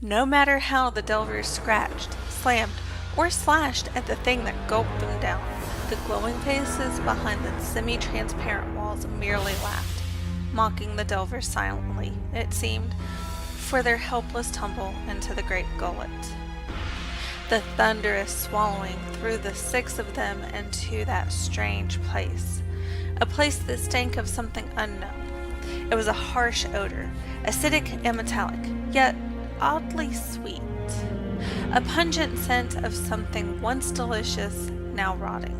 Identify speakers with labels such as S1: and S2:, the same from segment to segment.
S1: No matter how the Delvers scratched, slammed, or slashed at the thing that gulped them down, the glowing faces behind the semi-transparent walls merely laughed, mocking the Delvers silently, it seemed, for their helpless tumble into the great gullet. The thunderous swallowing threw the six of them into that strange place, a place that stank of something unknown. It was a harsh odor, acidic and metallic, yet oddly sweet. A pungent scent of something once delicious, now rotting.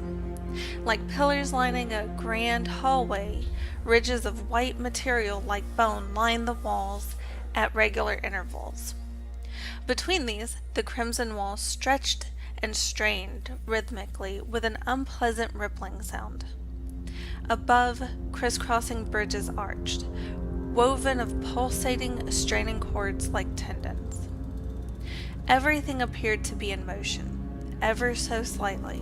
S1: Like pillars lining a grand hallway, ridges of white material like bone lined the walls at regular intervals. Between these, the crimson walls stretched and strained rhythmically with an unpleasant rippling sound. Above, crisscrossing bridges arched, woven of pulsating, straining cords like tendons. Everything appeared to be in motion, ever so slightly,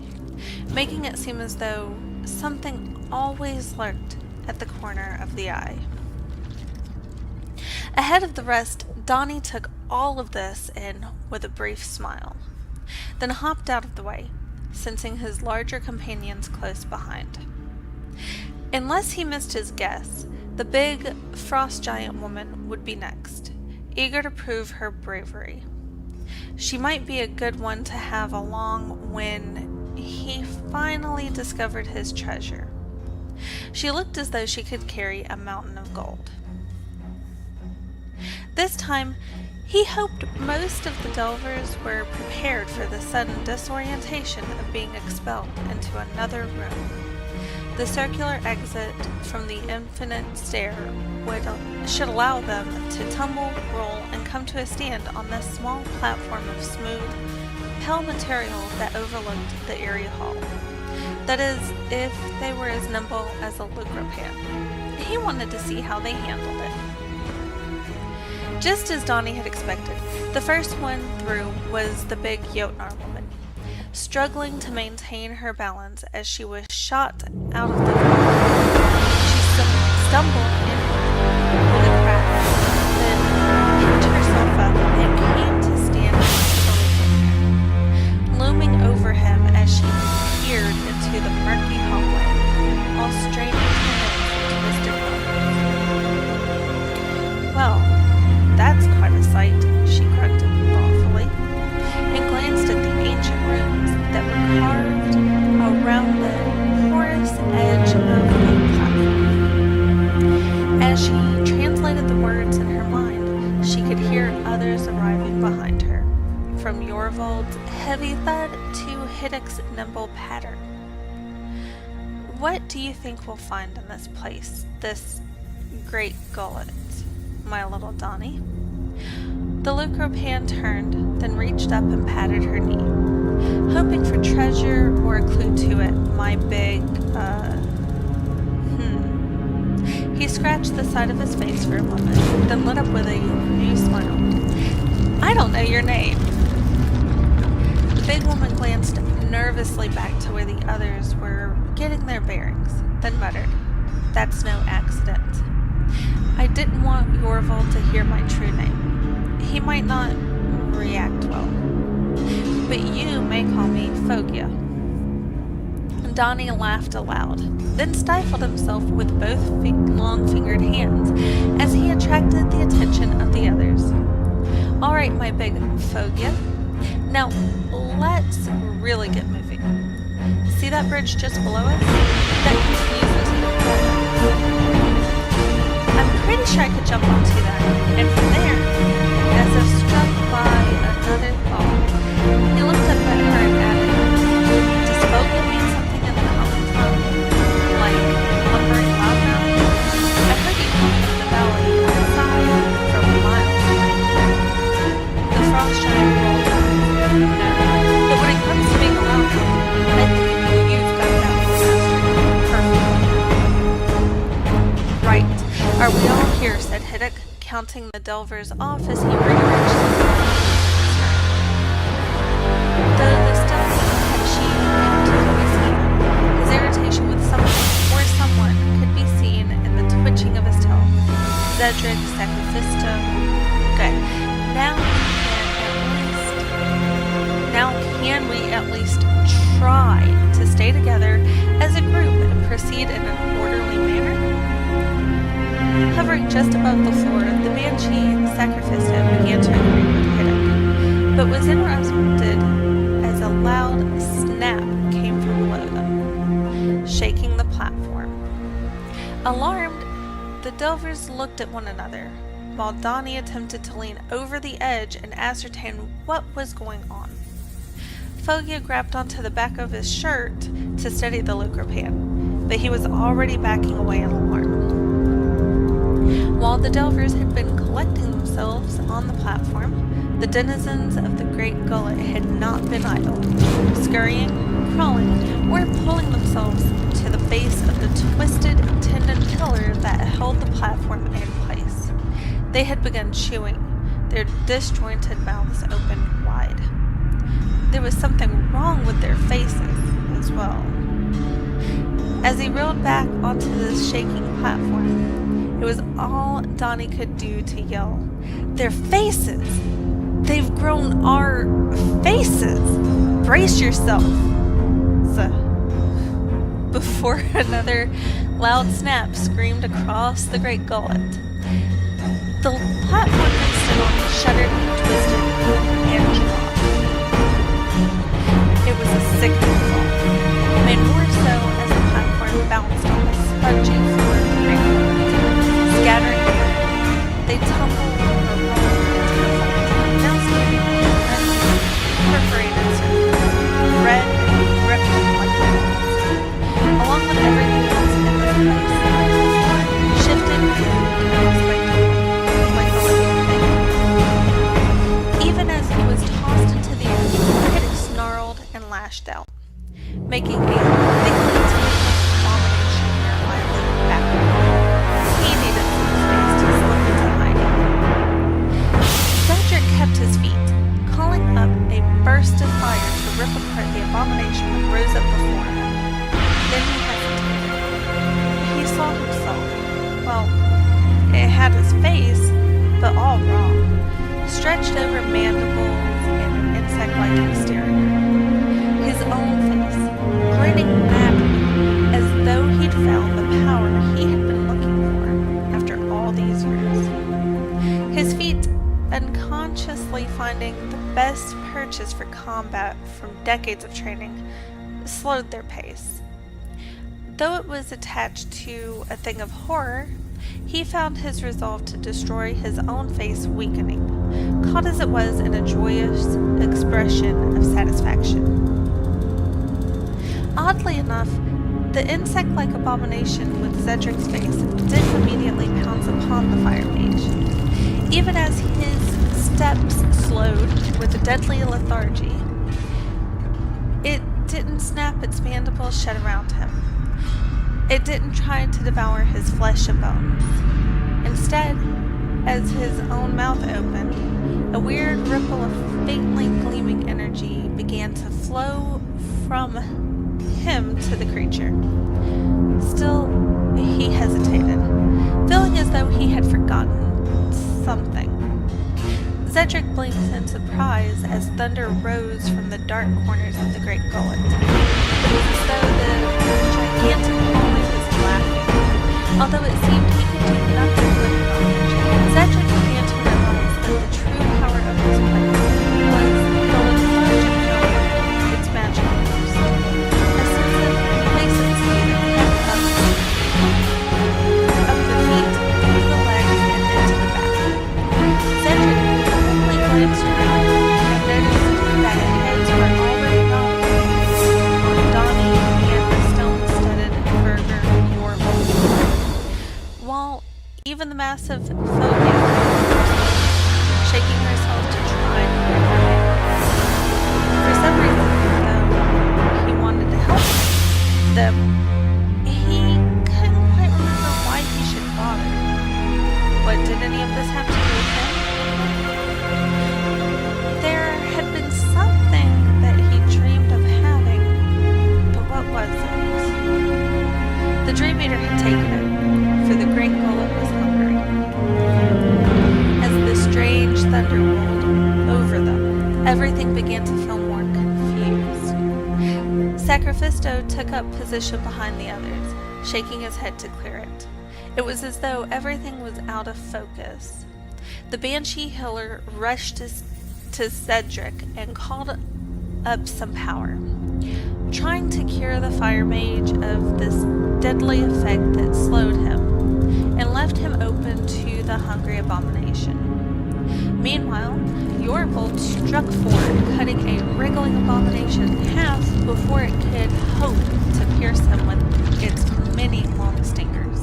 S1: making it seem as though something always lurked at the corner of the eye. Ahead of the rest, Donnie took all of this in with a brief smile, then hopped out of the way, sensing his larger companions close behind. Unless he missed his guess, the big frost giant woman would be next, eager to prove her bravery. She might be a good one to have along when he finally discovered his treasure. She looked as though she could carry a mountain of gold. This time, he hoped most of the Delvers were prepared for the sudden disorientation of being expelled into another room. The circular exit from the infinite stair should allow them to tumble, roll, and come to a stand on this small platform of smooth, pale material that overlooked the airy hall. That is, if they were as nimble as a Lucropan. He wanted to see how they handled it. Just as Donnie had expected, the first one through was the big Jotnar woman, struggling to maintain her balance as she was shot out of the room. She stumbled in with a crash, then picked herself up and came to stand next to Lucropan, looming over him as she peered into the murky hallway, while straining her nose into Mr. Well, that's quite a sight, she grunted thoughtfully, and glanced at the ancient runes that were carved around the porous edge of the platform. As she translated the words in her mind, she could hear others arriving behind her, from Yorvald's heavy thud to Hiddick's nimble patter. What do you think we'll find in this place, this great gullet, my little Donnie? The Lucropan turned, then reached up and patted her knee, hoping for treasure or a clue to it, my big, He scratched the side of his face for a moment, then lit up with a new smile. I don't know your name. The big woman glanced nervously back to where the others were getting their bearings, then muttered, That's no accident. I didn't want Yorvald to hear my true name. He might not react well. But you may call me Foggia. Donnie laughed aloud, then stifled himself with both long-fingered hands as he attracted the attention of the others. All right, my big Foggia. Now, let's really get moving. See that bridge just below us? That continues into the corner. I'm pretty sure I could jump onto that, and from there, as if struck by another thought, he looked up at her and added, Does Foggia mean something in the common tongue? Like lumbering loudmouth? I heard you coming up the valley outside from miles away. The frost giant rolled on. No, but when it comes to being a loudmouth, I think you've got that perfectly. Right. Are we all here? Said Hiddick, counting the Delvers off as he rearranged his turn. Though the steps had sheathed into whiskey, his irritation with something or someone could be seen in the twitching of his tail. Zedric, Sacrifisto. Good. Now he Now can we at least try to stay together as a group and proceed in an orderly manner? Hovering just above the floor, the Banshee sacrificed began to agree with Hidden, but was interrupted as a loud snap came from below them, shaking the platform. Alarmed, the Delvers looked at one another, while Donnie attempted to lean over the edge and ascertain what was going on. Foggia grabbed onto the back of his shirt to steady the Lucropan, but he was already backing away in alarm. While the Delvers had been collecting themselves on the platform, the denizens of the Great Gullet had not been idle, scurrying, crawling, or pulling themselves to the base of the twisted tendon pillar that held the platform in place. They had begun chewing, their disjointed mouths open wide. There was something wrong with their faces as well. As he reeled back onto the shaking platform, it was all Donnie could do to yell, "Their faces! They've grown our faces! Brace yourself!" Before another loud snap screamed across the Great Gullet. The platform they stood on shuddered and twisted and dropped. It was a sickening fall, made more so as the platform bounced on the spongy floor of the Great Gullet. Scattering, they tumbled or rolled into the vault, now standing on perforated surface, red and rippling like walls. Along with everything else in this place, shifted and moved like a living thing. Even as he was tossed into the air, it snarled and lashed out, making a thickly tinted abomination violently backward. He needed some space to slip into hiding. Cedric kept his feet, calling up a burst of fire to rip apart the abomination that rose up before him. Then he hesitated. He saw himself. Well, it had his face, but all wrong. Stretched over mandibles and an insect-like exterior. His own face, grinning madly, as though he'd found the power he had been looking for after all these years. His feet, unconsciously finding the best purchase for combat from decades of training, slowed their pace. Though it was attached to a thing of horror, he found his resolve to destroy his own face weakening, caught as it was in a joyous expression of satisfaction. Oddly enough, the insect-like abomination with Cedric's face didn't immediately pounce upon the fire mage. Even as his steps slowed with a deadly lethargy, it didn't snap its mandibles shut around him. It didn't try to devour his flesh and bones. Instead, as his own mouth opened, a weird ripple of faintly gleaming energy began to flow from him to the creature. Still, he hesitated, feeling as though he had forgotten something. Cedric blinked in surprise as thunder rose from the dark corners of the Great Gullet. It was as though the gigantic hallway was laughing. Although it seemed he could do nothing with knowledge, Cedric began to realize that the true power of this place was the lethargic power of its magical force. A sense of complacency that kept up the feet, through the legs, and into the back. Cedric quickly glanced around and noticed that heads were already nodding on Donnie and the stone-studded burger Yorville, while even the massive Foggia shaking herself to try and recover. For some reason, though, he wanted to help them. He couldn't quite remember why he should bother. What did any of this have to do with him? There had been something that he dreamed of having, but what was it? The Dream Eater had taken it, for the Great Gullet was hungry. As the strange thunder rolled over them, everything began to feel more Sacrifisto took up position behind the others, shaking his head to clear it. It was as though everything was out of focus. The Banshee healer rushed to Cedric and called up some power, trying to cure the fire mage of this deadly effect that slowed him and left him open to the hungry abomination. Meanwhile, Yorbold struck forward, cutting a wriggling abomination in half before it could hope to pierce him with its many long stingers.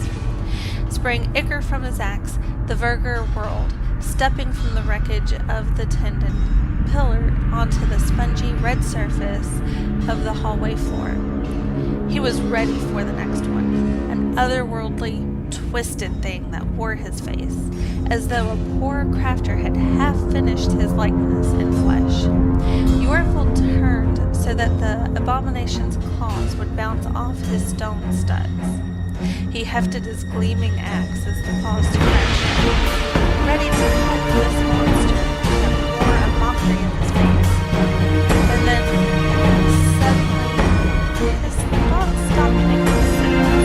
S1: Spraying ichor from his axe, the Verger whirled, stepping from the wreckage of the tendon pillar onto the spongy red surface of the hallway floor. He was ready for the next one, an otherworldly, twisted thing that wore his face, as though a poor crafter had half finished his likeness in flesh. Yorvold turned so that the abomination's claws would bounce off his stone studs. He hefted his gleaming axe as the claws stretched, ready to cut this monster that wore a mockery in his face. And then, suddenly, his thoughts stopped making sense.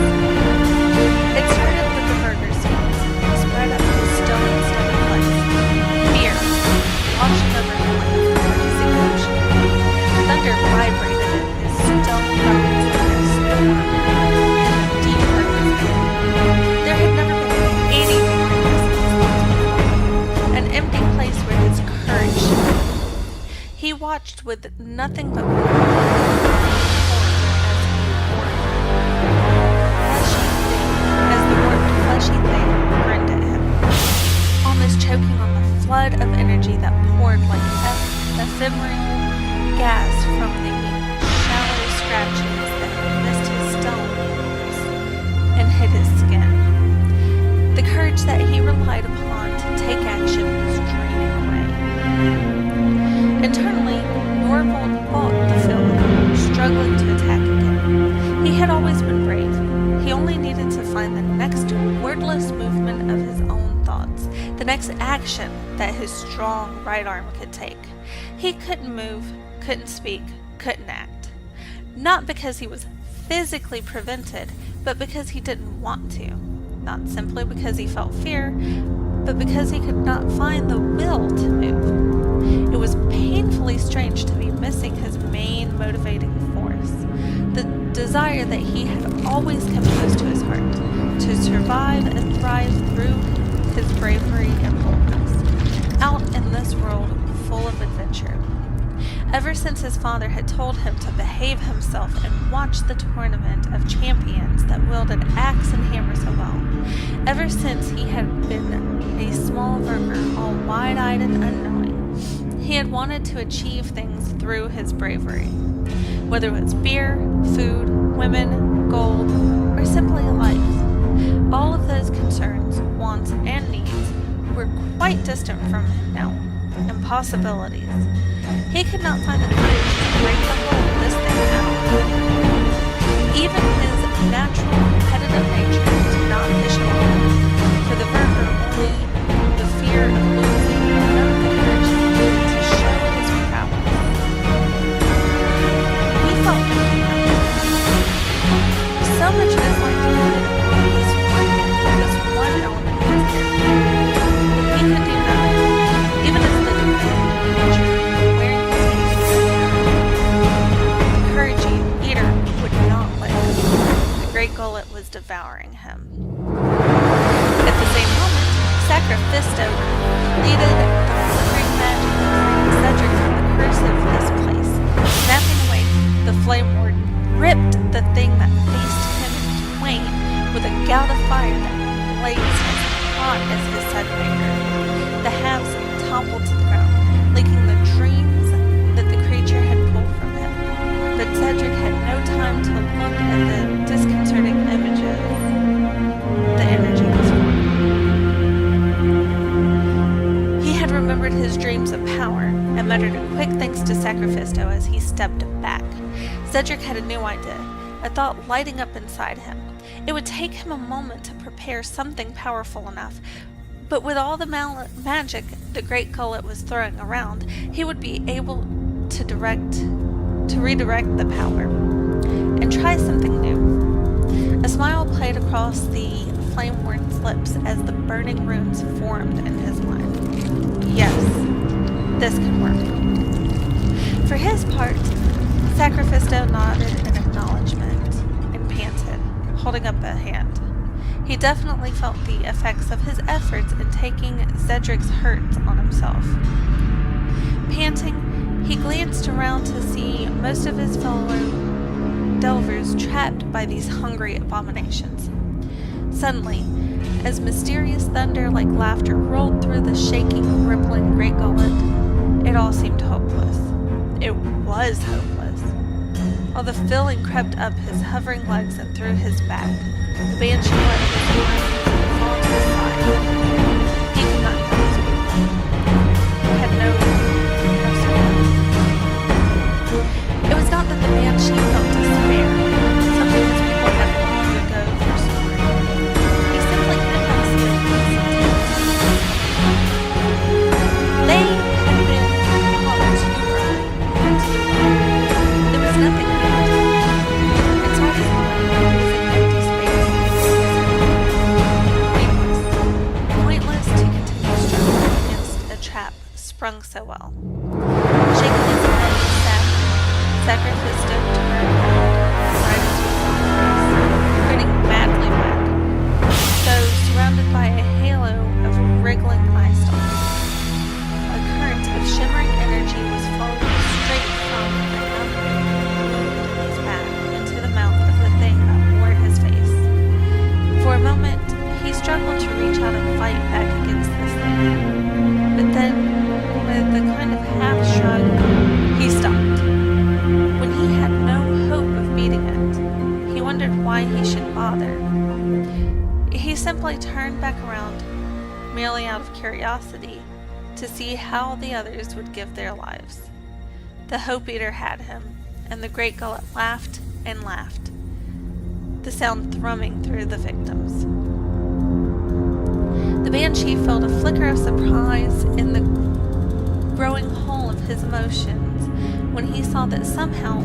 S1: It started with the Verger's feet, spread up his stone-studded legs. Fear, washing over him like a freezing ocean. Thunder vibrated in his stone bones like a storm, and deep hurt his veins. There had never been anything like this in his life before. An empty place where his courage shone. He watched with nothing but fleshy thing grinned at him, almost choking on the flood of energy that poured like ephemeral gas from the shallow scratches that missed his stone wounds and hit his skin. The courage that he relied upon to take action was draining away. Internally, Yorvold fought the feeling, struggling to attack again. He had always been brave. He only needed to find the next wordless movement of his own thoughts, the next action that his strong right arm could take. He couldn't move, couldn't speak, couldn't act. Not because he was physically prevented, but because he didn't want to. Not simply because he felt fear, but because he could not find the will to move. It was painfully strange to be missing his main motivating force, the desire that he had always kept close to his heart, to survive and thrive through his bravery and boldness, out in this world full of adventure. Ever since his father had told him to behave himself and watch the tournament of champions that wielded axe and hammer so well, ever since he had been a small Verger, all wide-eyed and unknowing, he had wanted to achieve things through his bravery. Whether it was beer, food, women, gold, or simply a life, all of those concerns, wants, and needs were quite distant from him now, impossibilities. He could not find the courage to break the hold this thing out. Even his natural competitive nature did not push him on. For the Verger, only the fear of losing, none of the courage he needed to show his prowess. He felt empty now. So much of his life depended upon this one element of his character. He could do nothing, even as the defendant wearing his the courage eater would not let go. The great gullet was devouring him. At the same moment, Sacrifisto completed the flickering magic of Cedric from the curse of this place. Snapping away, the flame warden ripped the thing that faced him in twain with a gout of fire that blazed as hot as his said finger. The halves toppled to the ground, leaking the dreams that the creature had pulled from him. But Cedric had no time to look at the disconcerting images the energy was forming. He had remembered his dreams of power and muttered a quick thanks to Sacrifisto as he stepped back. Cedric had a new idea, a thought lighting up inside him. It would take him a moment to prepare something powerful enough, but with all the magic the great gullet was throwing around, he would be able to redirect the power. try something new. A smile played across the flame warden's lips as the burning runes formed in his mind. Yes, this could work. For his part, Sacrifisto nodded in acknowledgement and panted, holding up a hand. He definitely felt the effects of his efforts in taking Zedric's hurt on himself. Panting, he glanced around to see most of his fellow delvers trapped by these hungry abominations. Suddenly, as mysterious thunder like laughter rolled through the shaking, rippling great gullet, it all seemed hopeless. It was hopeless. While the feeling crept up his hovering legs and through his back, the banshee let his arms fall to his side. He could not hear these people. He had no support. It was not that the banshee felt despair, something his people had long ago forsaken. He simply could not see a peace intent. They had been caught too early and too late. There was nothing left. Inside his mind was an empty space. Pointless to continue struggling against a trap sprung so well. Shaking his head sadly, Sacrifisto turned right into his own face, grinning madly back, though surrounded by a halo of wriggling eye stalks. A current of shimmering energy was flowing straight from the wound in his back into the mouth of the thing that wore his face. For a moment, he struggled to reach out and fight back against this thing, but then, with a kind of half shrug, he stopped. When he had no hope of beating it, he wondered why he should bother. He simply turned back around, merely out of curiosity, to see how the others would give their lives. The Hope Eater had him, and the great gullet laughed and laughed, the sound thrumming through the victims. The banshee felt a flicker of surprise in the growing hole of his emotions when he saw that somehow,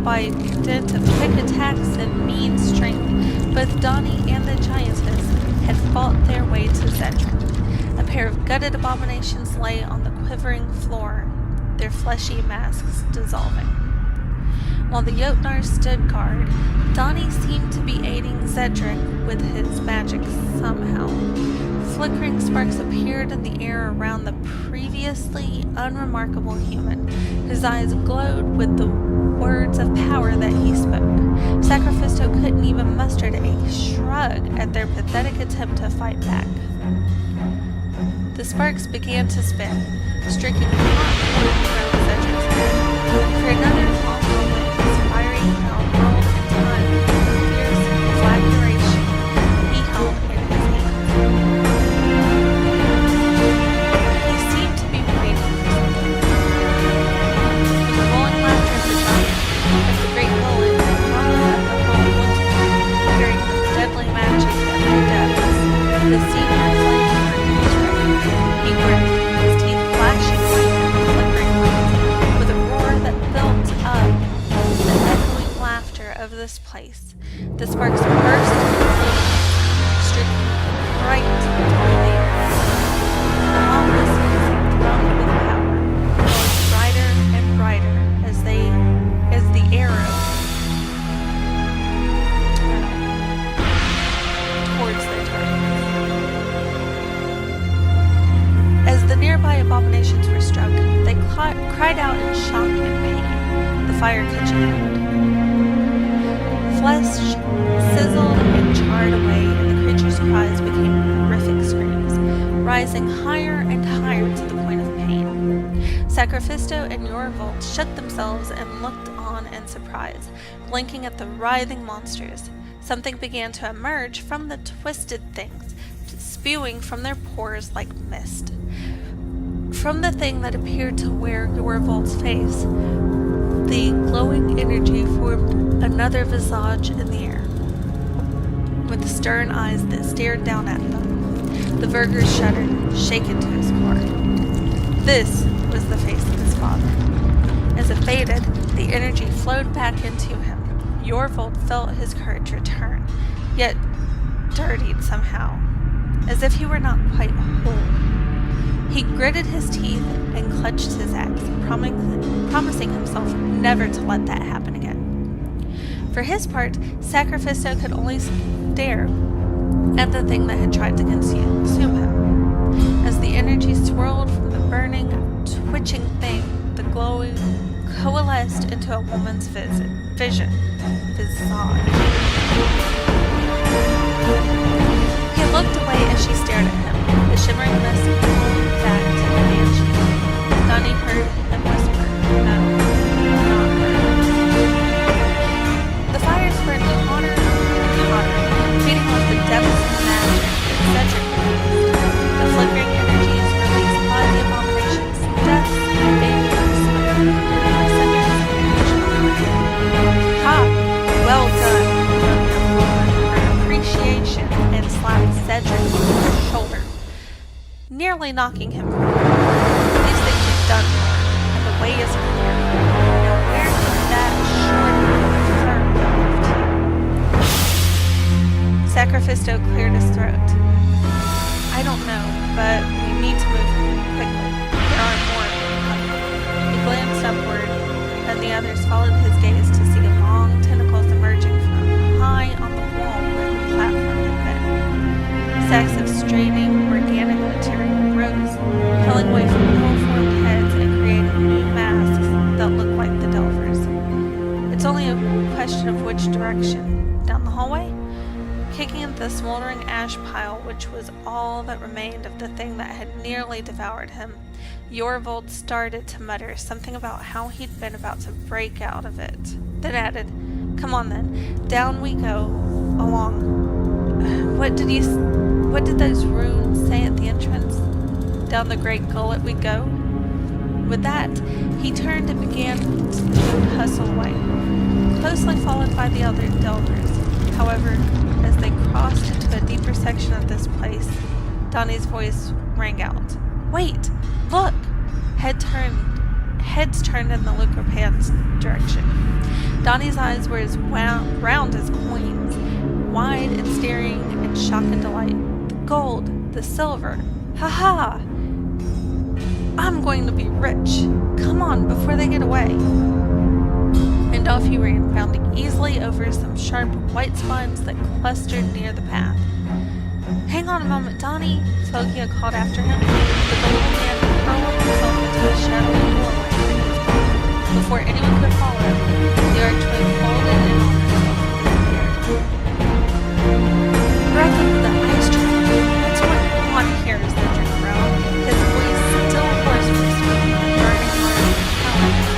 S1: by dint of quick attacks and mean strength, both Donnie and the giantess had fought their way to Zedric. A pair of gutted abominations lay on the quivering floor, their fleshy masks dissolving. While the Jotnar stood guard, Donnie seemed to be aiding Zedric with his magic somehow. Flickering sparks appeared in the air around the previously unremarkable human. His eyes glowed with the words of power that he spoke. Sacrifisto couldn't even muster a shrug at their pathetic attempt to fight back. The sparks began to spin, streaking hot points around Zedric's head. For another long moment, his fiery crown rolled in time with the fierce flagellation he held in his hands. He seemed to be waiting for something. With the rolling laughter of the giant, as the great bullet rumbled at the hole once more, carrying the deadly magic of their depths, the scene of flame turned his right. He grinned, his teeth flashing white in the flickering light, with a roar that built up the echoing laughter of this place. The sparks burst into flames, streaking bright toward the air. The hall whistles thrummed with power, glowing brighter and brighter as the arrow towards their targets. As the nearby abominations were struck, they cried out in shock and pain, the fire catching hold. Flesh sizzled and charred away, and the creature's cries became horrific screams, rising higher and higher to the point of pain. Sacrifisto and Yorvold shook themselves and looked on in surprise, blinking at the writhing monsters. Something began to emerge from the twisted things, spewing from their pores like mist. From the thing that appeared to wear Yorvold's face, the glowing energy formed another visage in the air, with stern eyes that stared down at them. The Verger shuddered, shaken to his core. This was the face of his father. As it faded, the energy flowed back into him. Yorvold felt his courage return, yet dirtied somehow, as if he were not quite whole. He gritted his teeth and clutched his axe, promising himself never to let that happen again. For his part, Sacrifisto could only stare at the thing that had tried to consume him. As the energy swirled from the burning, twitching thing, the glowing coalesced into a woman's visage. He looked away as she stared at him, the shimmering mist pulling back to the banshee. Donnie heard him whisper, "No, not her." The fires burned hotter and hotter, feeding off the depths of magic that Cedric released. The flickering energies released by the abominations, death, and baby smoke, the cinders of Ha! Well done, her appreciation, and slapped Cedric on the shoulder, nearly knocking him prone. These things are done for, and the way is clear. Now where did that short fur go? Sacrifisto cleared his throat. I don't know, but we need to move quickly. There are more coming. He glanced upward, and the others followed his gaze to see long tentacles emerging from high on the wall where the platform had been. Sacks of straining organic material rose, pulling away from ill-formed heads and creating new masks that looked like the Delvers. It's only a question of which direction. Down the hallway? Kicking at the smoldering ash pile, which was all that remained of the thing that had nearly devoured him, Yorvold started to mutter something about how he'd been about to break out of it, then added, "Come on then, down we go, along." What did those runes say at the entrance? Down the great gullet we go? With that, he turned and began to hustle away, closely followed by the other Delvers. However, as they crossed into a deeper section of this place, Donnie's voice rang out. "Wait! Look!" Heads turned in the Lucropan's direction. Donnie's eyes were as round as coins, wide and staring in shock and delight. The gold, the silver. Ha ha! I'm going to be rich. Come on, before they get away. And off he ran, bounding easily over some sharp white spines that clustered near the path. "Hang on a moment, Donnie," Fogia called after him, but the little man hurled himself into a shadowy doorway. Before anyone could follow, the archway folded in on itself and disappeared. Breath of the ice tree. What's going on here? Cedric growled, his voice still hoarse from smoking the burning heart of the calendar.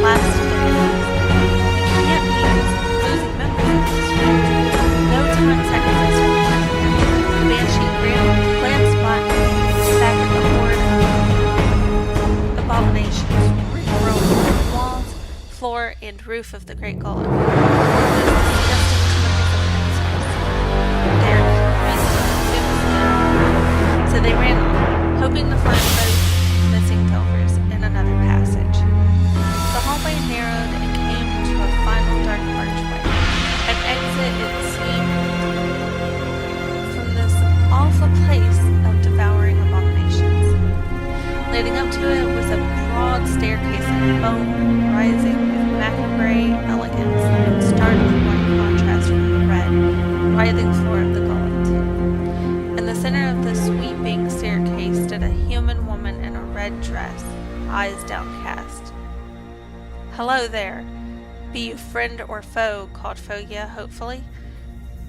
S1: Last day. Losing members of this group. No time sacrifice for the Banshee glanced by and staggered the horde of abominations, re-rolling on the walls, floor, and roof of the great gullet. So they ran on, hoping to find those missing Delvers in another passage. The hallway narrowed and came to a final dark archway, an exit it seemed from this awful place of devouring abominations. Leading up to it was a broad staircase of bone, rising with macabre elegance and startling white contrast from the red, writhing floor of the gullet. In the center of the sweeping staircase stood a human woman in a red dress, eyes downcast. "Hello there. Be you friend or foe," called Fogia hopefully.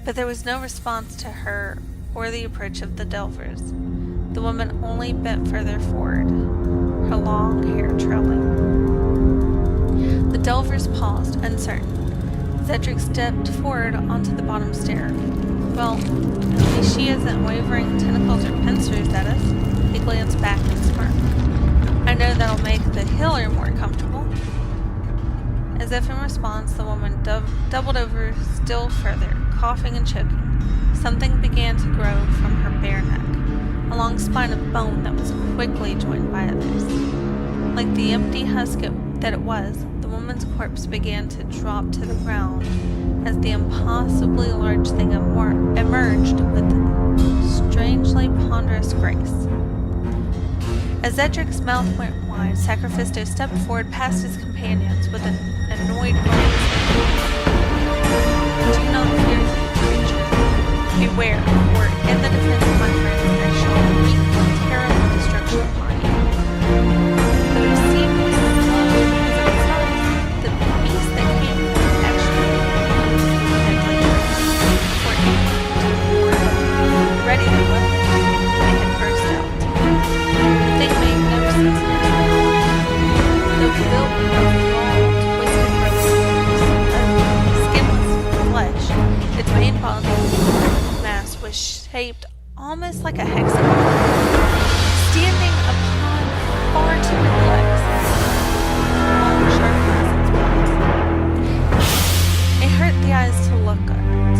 S1: But there was no response to her or the approach of the Delvers. The woman only bent further forward, her long hair trailing. The Delvers paused, uncertain. Cedric stepped forward onto the bottom stair. "Well, at least she isn't wavering tentacles or pincers at us." He glanced back and smirked. "I know that'll make the healer more comfortable." As if in response, the woman doubled over still further, coughing and choking. Something began to grow from her bare neck, a long spine of bone that was quickly joined by others. Like the empty husk that it was, the woman woman's corpse began to drop to the ground as the impossibly large thing emerged with strangely ponderous grace. As Edric's mouth went wide, Sacrifisto stepped forward past his companions with an annoyed glance. Do not fear the creature. Beware, for in the defense of my friends I shall wreak terrible destruction upon you. Though it seemed slow because of its size, the beast that came was actually deadly. For anyone ready to weapon, it had burst out. The thing made no sense of its power. Though filled with long, twisted ropes of skinless flesh, its main body mass was shaped almost like a hexagon, standing upon far too many legs, long, sharp claws its paws. It hurt the eyes to look at it.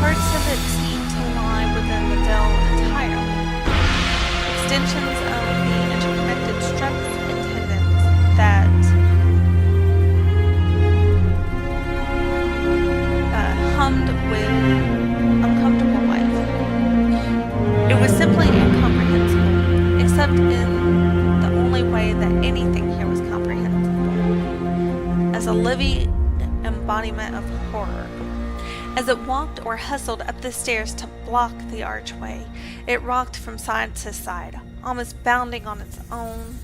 S1: Parts of it seemed to lie within the dell entirely. Extensions of the interconnected struts and tendons that hummed with uncomfortable life. It was simply incomprehensible, except in the only way that anything here was comprehensible, as a living embodiment of horror. As it walked or hustled up the stairs to block the archway, it rocked from side to side, almost bounding on its own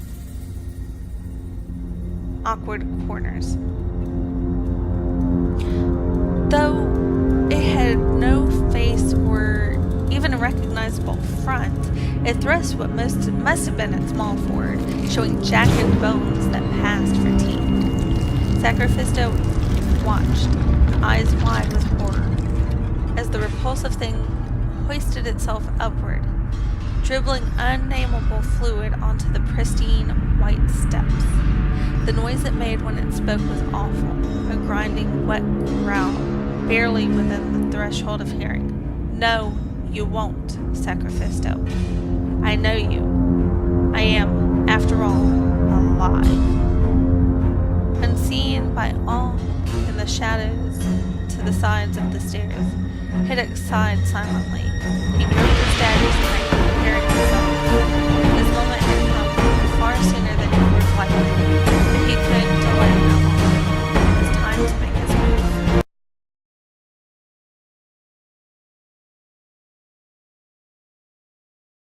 S1: awkward corners. Though it had no face or even a recognizable front, it thrust what must have been its maw forward, showing jagged bones that passed for teeth. Sacrifisto watched, eyes wide with horror, as the repulsive thing hoisted itself upward, dribbling unnameable fluid onto the pristine white steps. The noise it made when it spoke was awful, a grinding, wet growl, barely within the threshold of hearing. No, you won't, Sacrifisto. I know you. I am, after all, alive. Unseen by all in the shadows to the sides of the stairs, Hiddick sighed silently. He groped